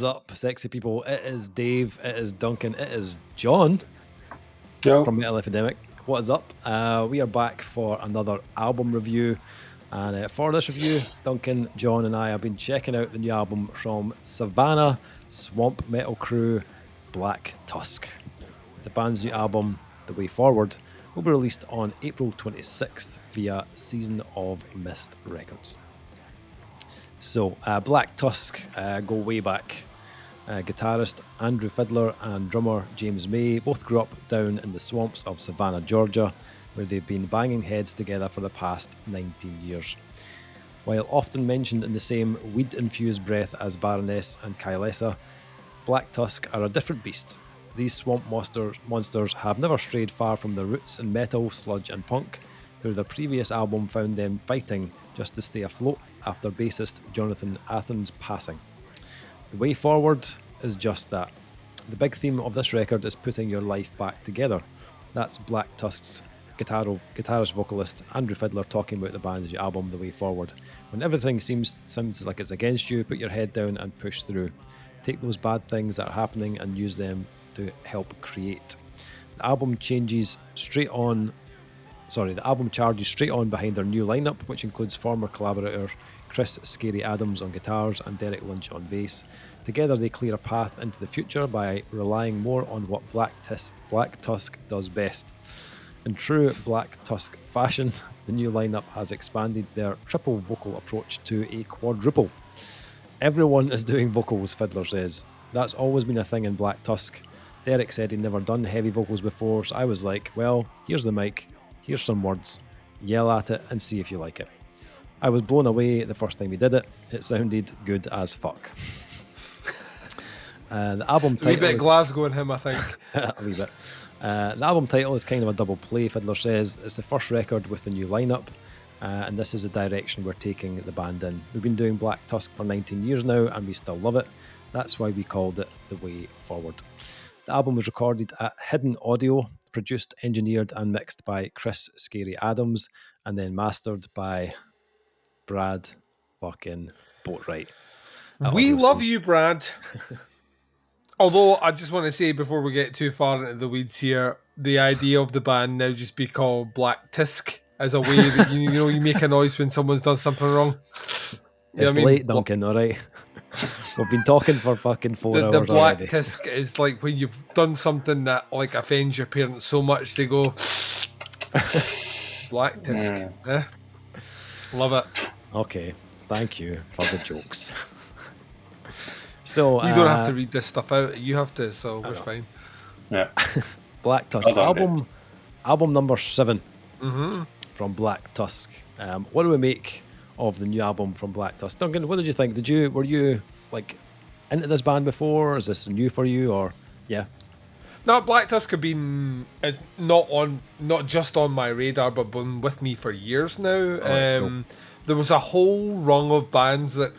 is up, sexy people? It is Dave, it is Duncan, it is John Yo. from Metal Epidemic. What is up? We are back for another album review. And for this review, Duncan, John, and I have been checking out the new album from Savannah swamp metal crew, Black Tusk. The band's new album, The Way Forward, will be released on April 26th via Season of Mist Records. So, Black Tusk go way back. Guitarist Andrew Fiddler and drummer James May both grew up down in the swamps of Savannah, Georgia, where they've been banging heads together for the past 19 years. While often mentioned in the same weed-infused breath as Baroness and Kylesa, Black Tusk are a different beast. These swamp monsters have never strayed far from their roots in metal, sludge and punk, though their previous album found them fighting just to stay afloat after bassist Jonathan Athens' passing. The Way Forward is just that. The big theme of this record is putting your life back together. That's Black Tusk's guitarist vocalist Andrew Fiddler talking about the band's new album, The Way Forward. When everything seems like it's against you, put your head down and push through. Take those bad things that are happening and use them to help create. The album charges straight on behind their new lineup, which includes former collaborator Chris Scary Adams on guitars and Derek Lynch on bass. Together they clear a path into the future by relying more on what Black Tusk does best. In true Black Tusk fashion, the new lineup has expanded their triple vocal approach to a quadruple. Everyone is doing vocals, Fiddler says. That's always been a thing in Black Tusk. Derek said he'd never done heavy vocals before, so I was like, well, here's the mic, here's some words, yell at it and see if you like it. I was blown away the first time he did it. It sounded good as fuck. The album title... A wee bit Glasgow in him, I think. A wee bit. The album title is kind of a double play, Fiddler says. It's the first record with the new lineup, and this is the direction we're taking the band in. We've been doing Black Tusk for 19 years now, and we still love it. That's why we called it The Way Forward. The album was recorded at Hidden Audio, produced, engineered, and mixed by Chris Scary Adams, and then mastered by Brad fucking Boatwright. We love you, Brad. Although, I just want to say, before we get too far into the weeds here, the idea of the band now just be called Black Tusk as a way that, you make a noise when someone's done something wrong. It's late, Duncan, alright? We've been talking for fucking 4 hours The Black already. Tusk is like when you've done something that offends your parents so much, they go, Black Tusk. Yeah. Love it. Okay, thank you for the jokes. So you don't have to read this stuff out. You have to, so we're fine. Yeah. Black Tusk album number 7 Mm-hmm. from Black Tusk. What do we make of the new album from Black Tusk? Duncan, what did you think? Were you like into this band before? Is this new for you, or yeah? No, Black Tusk have been not just on my radar, but been with me for years now. Cool. There was a whole rung of bands that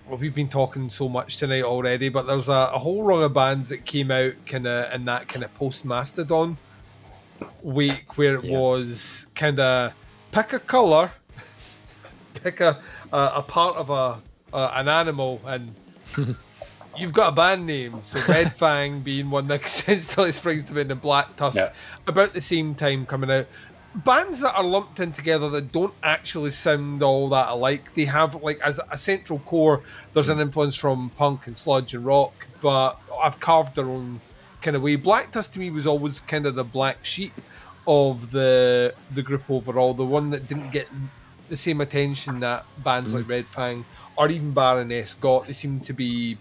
we've been talking so much tonight already, but there's a whole rung of bands that came out kind of in that kind of post Mastodon week, where it was kind of pick a color, pick a part of an animal, and you've got a band name. So Red Fang being one that instantly springs to mind, and Black Tusk about the same time coming out. Bands that are lumped in together that don't actually sound all that alike. They have, like, as a central core, there's an influence from punk and sludge and rock, but I've carved their own kind of way. Black Tusk to me was always kind of the black sheep of the group overall, the one that didn't get the same attention that bands like Red Fang or even Baroness got. They seem to be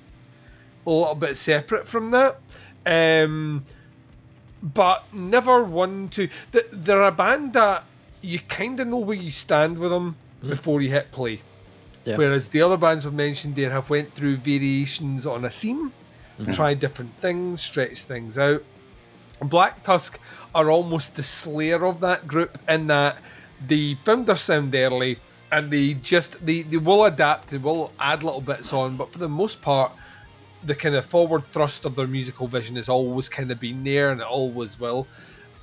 a little bit separate from that. But never one to... They're a band that you kind of know where you stand with them before you hit play. Yeah. Whereas the other bands I've mentioned there have went through variations on a theme, tried different things, stretched things out. Black Tusk are almost the slayer of that group in that they found their sound early and they will adapt, they will add little bits on, but for the most part, the kind of forward thrust of their musical vision has always kind of been there, and it always will.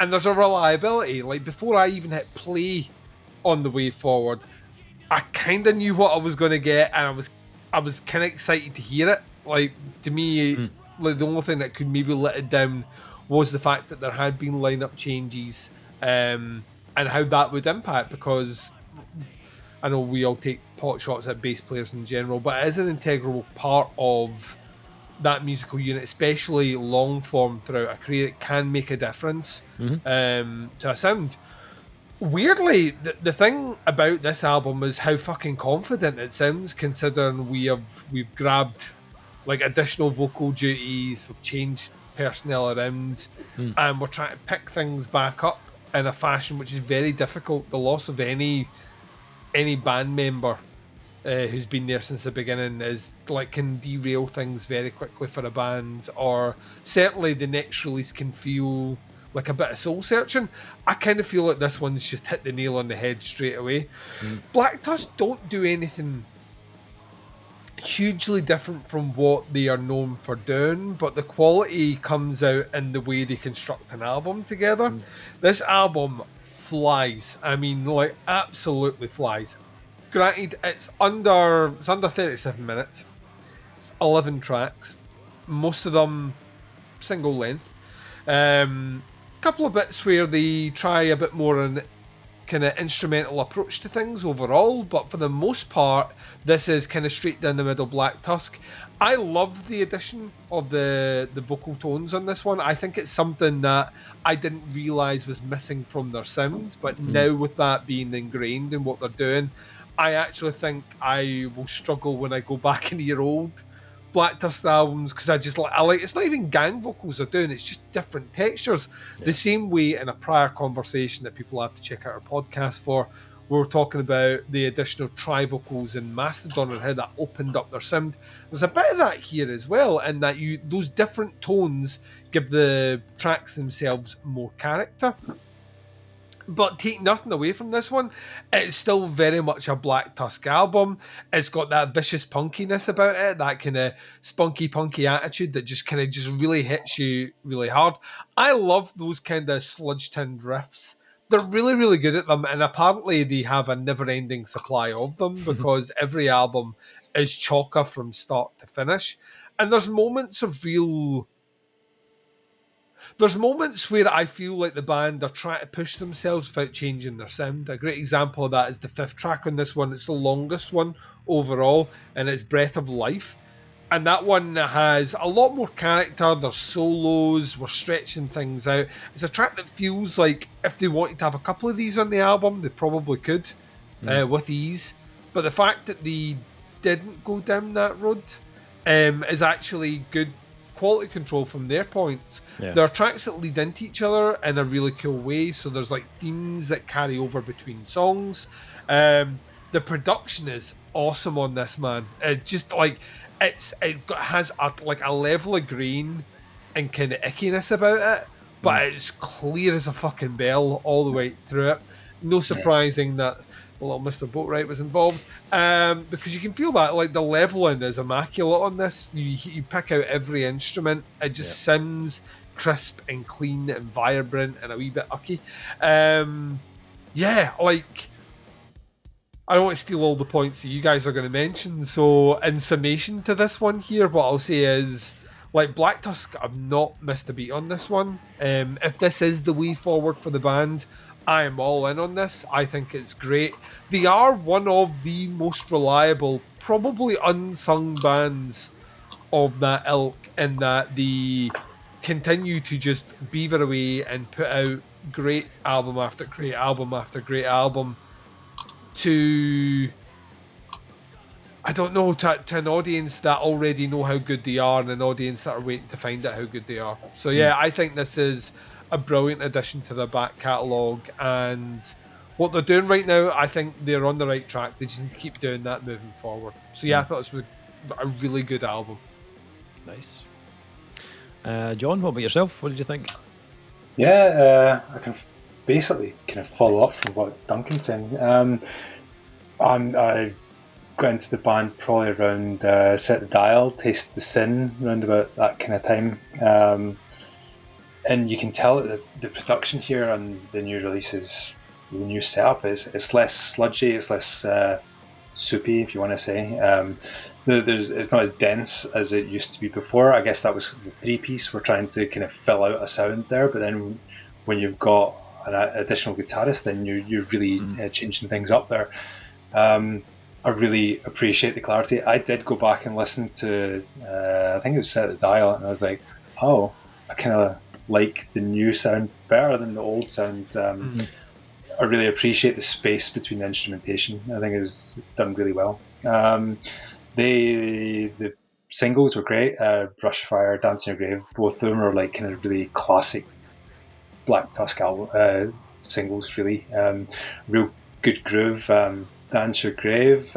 And there's a reliability. Like, before I even hit play on The Way Forward, I kind of knew what I was going to get, and I was kind of excited to hear it. Like, to me, like the only thing that could maybe let it down was the fact that there had been lineup changes, and how that would impact, because I know we all take pot shots at bass players in general, but it is an integral part of that musical unit, especially long form throughout a career. It can make a difference to a sound. Weirdly, the thing about this album is how fucking confident it sounds, considering we've grabbed like additional vocal duties, we've changed personnel around, and we're trying to pick things back up in a fashion which is very difficult. The loss of any band member who's been there since the beginning is like can derail things very quickly for a band, or certainly the next release can feel like a bit of soul searching. I kind of feel like this one's just hit the nail on the head straight away. Black Tusk don't do anything hugely different from what they are known for doing, but the quality comes out in the way they construct an album together. This album flies. I mean, like, absolutely flies. Granted, it's under 37 minutes. It's 11 tracks, most of them single length. Couple of bits where they try a bit more an kind of instrumental approach to things overall, but for the most part, this is kind of straight down the middle Black Tusk. I love the addition of the vocal tones on this one. I think it's something that I didn't realise was missing from their sound, but now with that being ingrained in what they're doing, I actually think I will struggle when I go back into your old Black Tusk albums, because I like it's not even gang vocals they're doing, it's just different textures. The same way in a prior conversation that people have to check out our podcast for, we were talking about the additional tri-vocals in Mastodon and how that opened up their sound. There's a bit of that here as well, and that those different tones give the tracks themselves more character. But take nothing away from this one, it's still very much a Black Tusk album. It's got that vicious punkiness about it, that kind of spunky punky attitude that just really hits you really hard. I love those kind of sludge-tinned riffs. They're really, really good at them, and apparently they have a never-ending supply of them, because every album is chocker from start to finish. And there's moments where I feel like the band are trying to push themselves without changing their sound. A great example of that is the 5th track on this one. It's the longest one overall, and it's Breath of Life. And that one has a lot more character. There's solos. We're stretching things out. It's a track that feels like if they wanted to have a couple of these on the album, they probably could with ease. But the fact that they didn't go down that road is actually good quality control from their points. There are tracks that lead into each other in a really cool way, so there's like themes that carry over between songs. The production is awesome on this, man. It just like it has a level of grain and kind of ickiness about it, but it's clear as a fucking bell all the way through it. No surprising that little Mr. Boatwright was involved, because you can feel that like the leveling is immaculate on this. You pick out every instrument, it just sounds crisp and clean and vibrant and a wee bit ucky. Like I don't want to steal all the points that you guys are going to mention, so in summation to this one here, what I'll say is, like, Black Tusk have not missed a beat on this one. If this is the way forward for the band, I am all in on this. I think it's great. They are one of the most reliable, probably unsung bands of that ilk, in that they continue to just beaver away and put out great album after great album after great album to, I don't know, to an audience that already know how good they are and an audience that are waiting to find out how good they are. So yeah, I think this is a brilliant addition to their back catalogue, and what they're doing right now, I think they're on the right track. They just need to keep doing that moving forward. So yeah, I thought this was a really good album. Nice. John, what about yourself? What did you think? Yeah, I can basically kind of follow up from what Duncan's saying. I got into the band probably around Set the Dial, Taste the Sin, around about that kind of time. And you can tell that the production here on the new releases, the new setup, it's less sludgy, it's less soupy, if you want to say. It's not as dense as it used to be before. I guess that was the 3-piece. We're trying to kind of fill out a sound there, but then when you've got an additional guitarist, then you're really changing things up there. I really appreciate the clarity. I did go back and listen to, I think it was Set the Dial, and I was like, oh, I kind of like the new sound better than the old sound. I really appreciate the space between the instrumentation. I think it was done really well. The singles were great. Brushfire, Dancing Your Grave, both of them are like kind of really classic Black Tusk album singles. Really, real good groove. Dance Your Grave.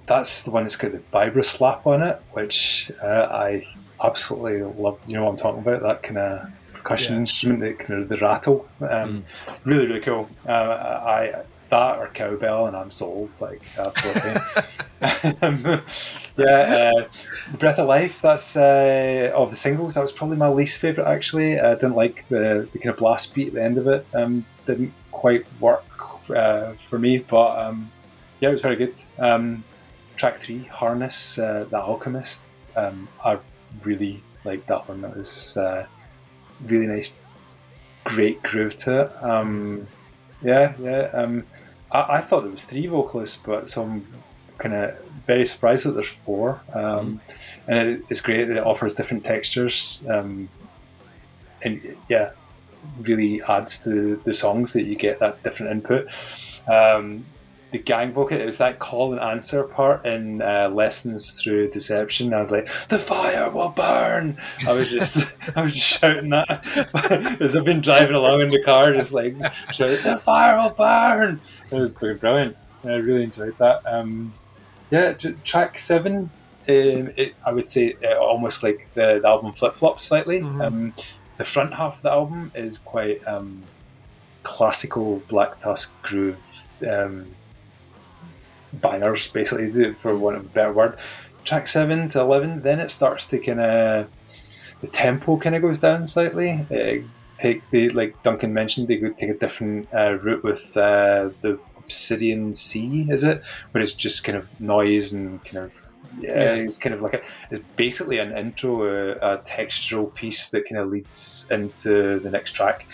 That's the one that's got the vibra slap on it, which I absolutely love. You know what I'm talking about? That kind of percussion instrument, that kind of the rattle. Really, really cool. That or cowbell, and I'm sold. Like absolutely. Breath of Life. That's of the singles. That was probably my least favorite. Actually, I didn't like the kind of blast beat at the end of it. Didn't quite work for me, but it was very good. Track 3, Harness, The Alchemist. I really liked that one. That was really nice, great groove to it. I thought there was 3 vocalists, but so I'm kind of very surprised that there's 4. And it's great that it offers different textures. And really adds to the songs that you get that different input. The gang vocal, it was that call and answer part in Lessons Through Deception. I was like, the fire will burn. I was just shouting that as I've been driving along in the car, just like shouting, the fire will burn. It was brilliant. I really enjoyed that. Track 7, I would say almost like the album flip-flops slightly. The front half of the album is quite classical Black Tusk groove bangers, basically, for want of a better word. Track 7 to 11, then it starts to kind of, the tempo kind of goes down slightly. Like Duncan mentioned, they could take a different route with the Obsidian Sea, is it? Where it's just kind of noise and kind of it's kind of like it's basically an intro, a textural piece that kind of leads into the next track,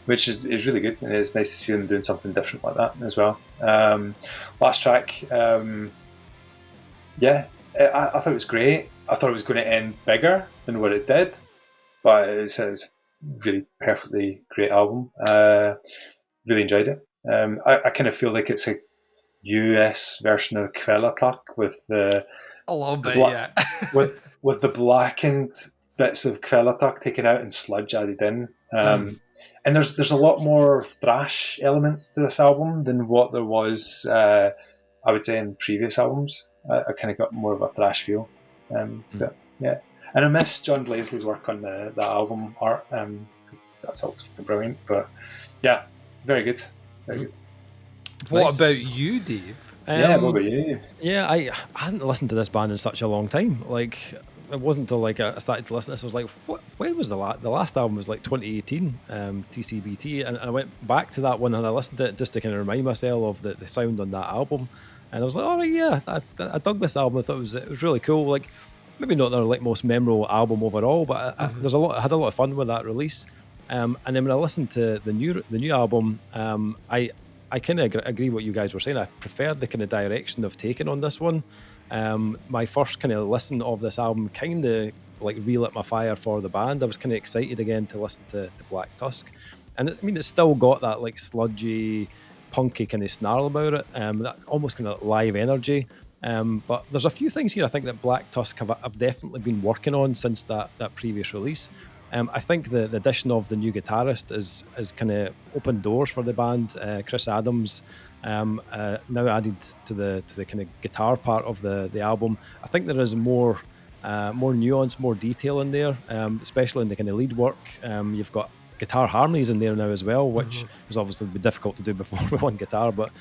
which is really good, and it's nice to see them doing something different like that as well. Last track, I thought it was great. I thought it was going to end bigger than what it did, but it's a really perfectly great album. Really enjoyed it. I kind of feel like it's a US version of Kylesa with the a little bit, with the blackened bits of Kylesa taken out and Sludge added in. And there's a lot more thrash elements to this album than what there was, I would say, in previous albums. I kind of got more of a thrash feel. And I miss John Blaisley's work on the album art. That's all brilliant. But yeah, very good. Very good. What about you, Dave? What about you? Yeah, I hadn't listened to this band in such a long time. Like, it wasn't until like I started to listen to this, I was like, what? When was the last album? Was like 2018, TCBT, and I went back to that one and I listened to it just to kind of remind myself of the sound on that album, and I was like, all right, yeah, I dug this album. I thought it was really cool. Like, maybe not their like most memorable album overall, but I had a lot of fun with that release. And then when I listened to the new album, I kind of agree what you guys were saying. I preferred the kind of direction of taking on this one. My first kind of listen of this album kind of like relit my fire for the band. I was kind of excited again to listen to Black Tusk, and it's still got that like sludgy, punky kind of snarl about it, that almost kind of live energy. But there's a few things here I think that Black Tusk have definitely been working on since that previous release. I think the addition of the new guitarist is kind of opened doors for the band. Chris Adams, now added to the kind of guitar part of the album. I think there is more nuance, more detail in there, especially in the kind of lead work. You've got guitar harmonies in there now as well, which was obviously difficult to do before with one guitar, but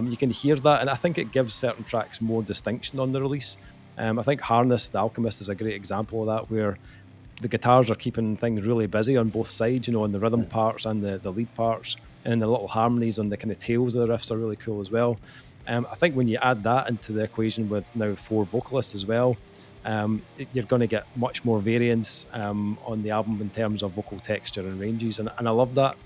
you can hear that, and I think it gives certain tracks more distinction on the release. I think Harness, The Alchemist, is a great example of that, where the guitars are keeping things really busy on both sides, on the rhythm parts and the lead parts, and the little harmonies on the kind of tails of the riffs are really cool as well. I think when you add that into the equation with now 4 vocalists as well, you're going to get much more variance on the album in terms of vocal texture and ranges, and I love that.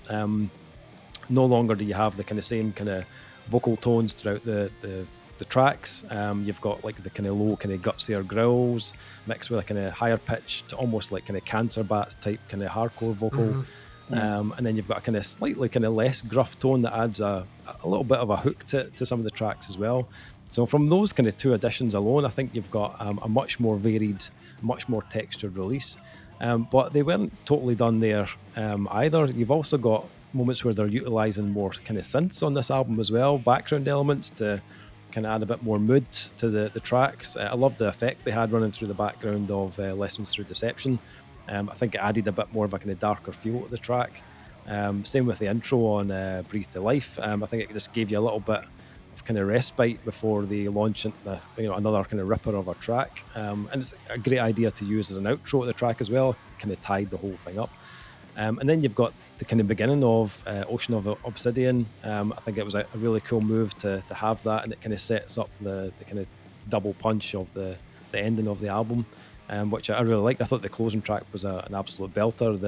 No longer do you have the kind of same kind of vocal tones throughout the tracks. You've got like the kind of low, kind of gutsier growls mixed with a kind of higher pitched, almost like kind of Cancer Bats type kind of hardcore vocal. And then you've got a kind of slightly kind of less gruff tone that adds a little bit of a hook to some of the tracks as well. So from those kind of 2 additions alone, I think you've got a much more varied, much more textured release. But they weren't totally done there either. You've also got moments where they're utilising more kind of synths on this album as well, background elements to kind of add a bit more mood to the tracks. I love the effect they had running through the background of Lessons Through Deception. I think it added a bit more of a kind of darker feel to the track. Same with the intro on Breathe to Life. I think it just gave you a little bit of kind of respite before they launch into another kind of ripper of a track. And it's a great idea to use as an outro to the track as well, kind of tied the whole thing up. And then you've got the kind of beginning of Ocean of Obsidian. I think it was a really cool move to have that, and it kind of sets up the kind of double punch of the ending of the album, which I really liked. I thought the closing track was an absolute belter.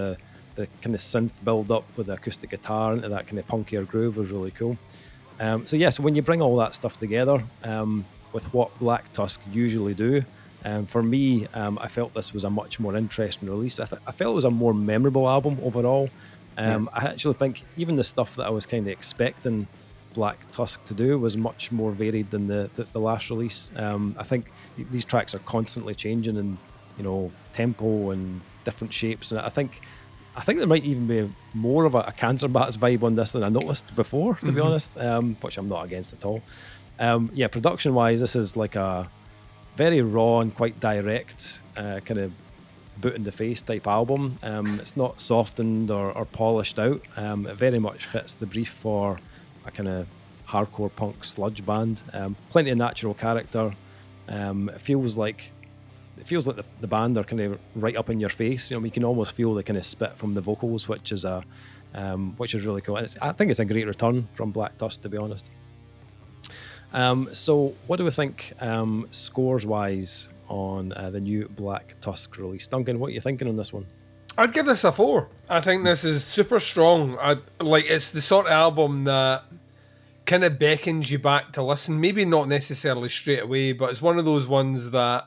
The kind of synth build up with the acoustic guitar into that kind of punkier groove was really cool. So when you bring all that stuff together with what Black Tusk usually do, for me, I felt this was a much more interesting release. I felt it was a more memorable album overall. I actually think even the stuff that I was kind of expecting Black Tusk to do was much more varied than the last release. I think these tracks are constantly changing in tempo and different shapes, and I think there might even be more of a Cancer Bats vibe on this than I noticed before, to be honest, which I'm not against at all. Production wise, this is like a very raw and quite direct kind of boot in the face type album. It's not softened or polished out. It very much fits the brief for a kind of hardcore punk sludge band. Plenty of natural character. It feels like the band are kind of right up in your face. You can almost feel the kind of spit from the vocals, which is really cool. And I think it's a great return from Black Tusk, to be honest. So what do we think scores wise on the new Black Tusk release? Duncan, what are you thinking on this one? I'd give this a 4. I think this is super strong. It's the sort of album that kind of beckons you back to listen. Maybe not necessarily straight away, but it's one of those ones that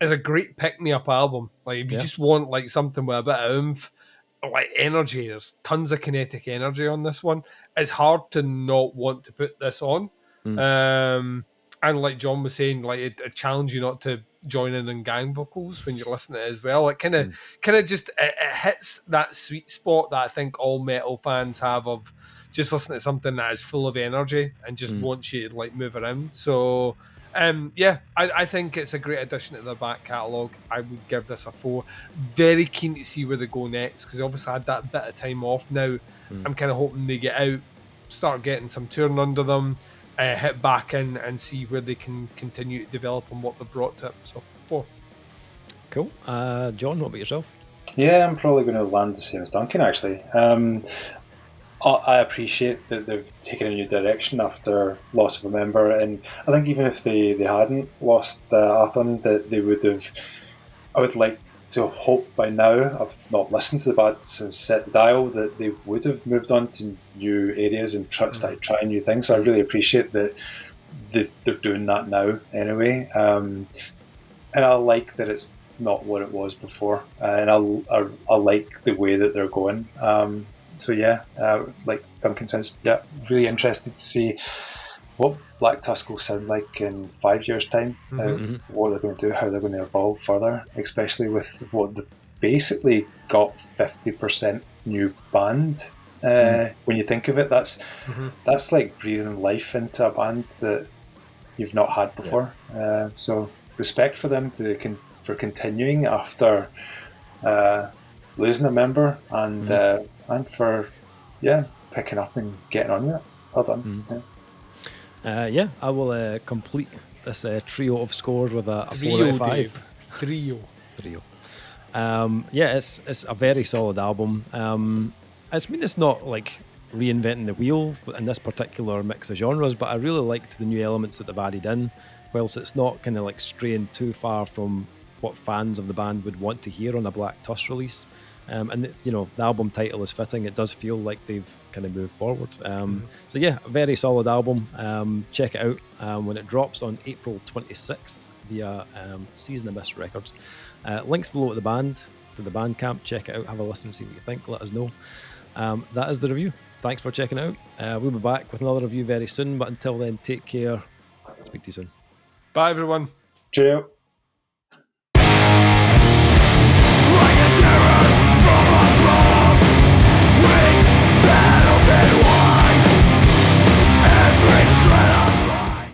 is a great pick-me-up album. Like if you just want like something with a bit of oomph, like energy, there's tons of kinetic energy on this one. It's hard to not want to put this on. And like John was saying, like it challenge you not to join in gang vocals when you're listening to it as well. It kind of just it hits that sweet spot that I think all metal fans have of just listening to something that is full of energy and just wants you to like move around. So I think it's a great addition to the back catalogue. I would give this a 4. Very keen to see where they go next, because they obviously had that bit of time off now. I'm kind of hoping they get out, start getting some touring under them, hit back in and see where they can continue to develop on what they've brought to it. So 4. Cool. John, what about yourself? Yeah, I'm probably going to land the same as Duncan, actually. I appreciate that they've taken a new direction after loss of a member, and I think even if they hadn't lost Athen, that they would have. I would like to hope by now, I've not listened to the band since Set the Dial, that they would have moved on to new areas and started trying new things. So I really appreciate that they're doing that now anyway. And I like that it's not what it was before, and I like the way that they're going. So yeah, like Duncan says, yeah, really interested to see what Black Tusk will sound like in 5 years' time, what they're going to do, how they're going to evolve further, especially with what they've basically got 50% new band. When you think of it, that's like breathing life into a band that you've not had before. So respect for them for continuing after losing a member, and for picking up and getting on with it. Well done. I will complete this trio of scores with a 4 out of 5. Trio. It's a very solid album. It's not like reinventing the wheel in this particular mix of genres, but I really liked the new elements that they've added in, whilst it's not kind of like straying too far from what fans of the band would want to hear on a Black Tusk release. The album title is fitting. It does feel like they've kind of moved forward. So yeah, a very solid album. Check it out when it drops on April 26th via Season of Mist Records. Links below to the Bandcamp. Check it out, have a listen, see what you think, let us know. That is the review. Thanks for checking out. We'll be back with another review very soon, but until then, take care. Speak to you soon. Bye, everyone. Cheerio.